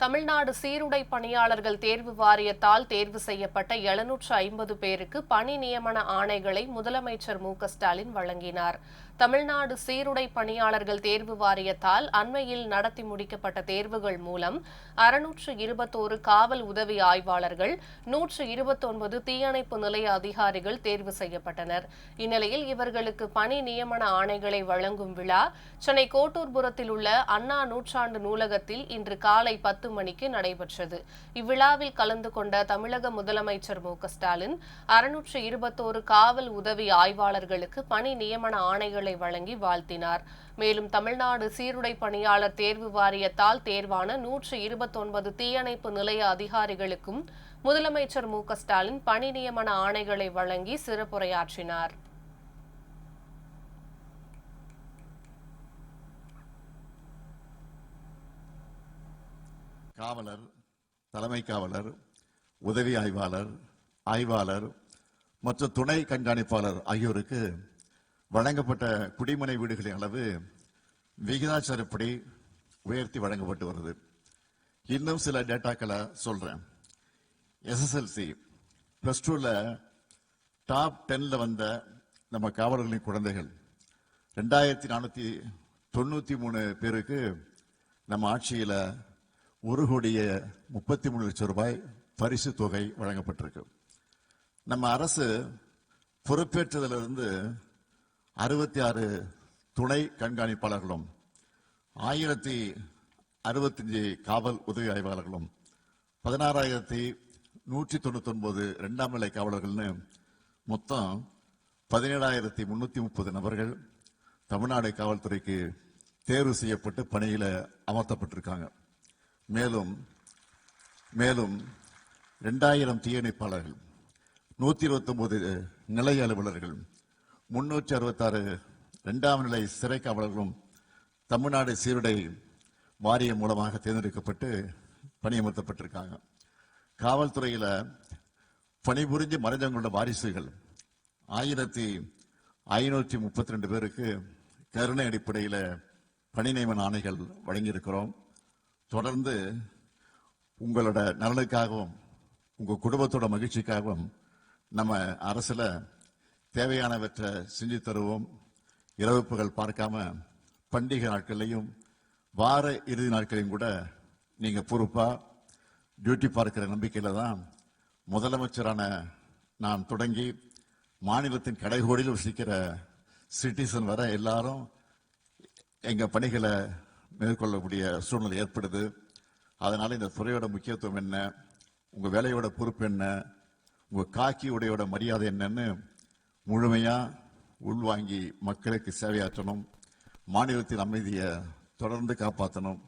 தமிழ்நாடு சீருடை பணியாளர்கள் தேர்வு வாரியத்தால் தேர்வு செய்யப்பட்ட 750 பேருக்கு பணி நியமன ஆணைகளை முதலமைச்சர் மு.க.ஸ்டாலின் வழங்கினார். தமிழ்நாடு சீருடை பணியாளர்கள் தேர்வு வாரியத்தால் அண்மையில் நடத்தி முடிக்கப்பட்ட தேர்வுகள் மூலம் 621 காவல் உதவி ஆய்வாளர்கள், 129 தீயணைப்பு நிலைய அதிகாரிகள் தேர்வு செய்யப்பட்டனர். இந்நிலையில் இவர்களுக்கு பணி நியமன ஆணைகளை வழங்கும் விழா சென்னை கோட்டூர்புரத்தில் உள்ள அண்ணா நூற்றாண்டு நூலகத்தில் இன்று காலை 10 மணிக்கு நடைபெற்றது. இவ்விழாவில் கலந்து கொண்ட தமிழக முதலமைச்சர் மு.க.ஸ்டாலின் 621 காவல் உதவி ஆய்வாளர்களுக்கு பணி நியமன ஆணைகளை வழங்கி வாழ்த்தினார். மேலும் தமிழ்நாடு சீருடை பணியாளர் தேர்வு வாரியத்தால் தேர்வான 129 தீயணைப்பு நிலைய அதிகாரிகளுக்கும் முதலமைச்சர் மு.க.ஸ்டாலின் பணி நியமன ஆணைகளை வழங்கி சிறப்புரையாற்றினார். காவலர், தலைமை காவலர், உதவி ஆய்வாளர், ஆய்வாளர் மற்றும் துணை கண்காணிப்பாளர் ஆகியோருக்கு வழங்கப்பட்ட குடிமனை வீடுகளின் அளவு விகிதாச்சாரப்படி உயர்த்தி வழங்கப்பட்டு வருது. இன்னும் சில டேட்டாக்களை சொல்றேன். எஸ்எஸ்எல்சி +2ல டாப் 10ல வந்த நம்ம காவலர்களின் குழந்தைகள் 2493 பேருக்கு நம்ம ஆட்சியில 1,33,00,000 ரூபாய் பரிசு தொகை வழங்கப்பட்டிருக்கு. நம்ம அரசு பொறுப்பேற்றதிலிருந்து 66 துணை கண்காணிப்பாளர்களும் 1065 காவல் உதவி ஆய்வாளர்களும் 16,199 இரண்டாம் நிலை காவலர்கள்னு மொத்தம் 17,330 நபர்கள் தமிழ்நாடு காவல்துறைக்கு தேர்வு செய்யப்பட்டு பணியில அமர்த்தப்பட்டிருக்காங்க. மேலும் 2000 தீயணைப்பாளர்கள், 129 நிலைய அலுவலர்கள், 366 இரண்டாம் நிலை சிறை காவலர்களும் தமிழ்நாடு சீருடை வாரியம் மூலமாக தேர்ந்தெடுக்கப்பட்டு பணியமர்த்தப்பட்டிருக்காங்க. காவல்துறையில பணிபுரிஞ்சு மறைந்தவங்களோட வாரிசுகள் 1532 பேருக்கு கருணை அடிப்படையில் பணி நியமன ஆணைகள் வழங்கியிருக்கிறோம். தொடர்ந்து உங்களோட நலனுக்காகவும் உங்க குடும்பத்தோட மகிழ்ச்சிக்காகவும் நம்ம அரசுல தேவையானவற்றை செஞ்சு தருவோம். இரவுப்புகள் பார்க்காம பண்டிகை நாட்களையும் வார இறுதி நாட்களையும் கூட நீங்க பொறுப்பா டியூட்டி பார்க்கிற நம்பிக்கையில தான் முதலமைச்சரான நான் தொடங்கி மாநிலத்தின் கடைகோடியில் வசிக்கிற சிட்டிசன் வர எல்லாரும் எங்க பணிகளை மேற்கொள்ளக்கூடிய சூழ்நிலை ஏற்படுது. அதனால இந்த துறையோட முக்கியத்துவம் என்ன, உங்க வேலையோட பொறுப்பு என்ன, உங்க காக்கி உடையோட மரியாதை என்னன்னு முழுமையா உள்வாங்கி மக்களுக்கு சேவையாற்றணும். மாநிலத்தின் அமைதியை தொடர்ந்து காப்பாற்றணும்.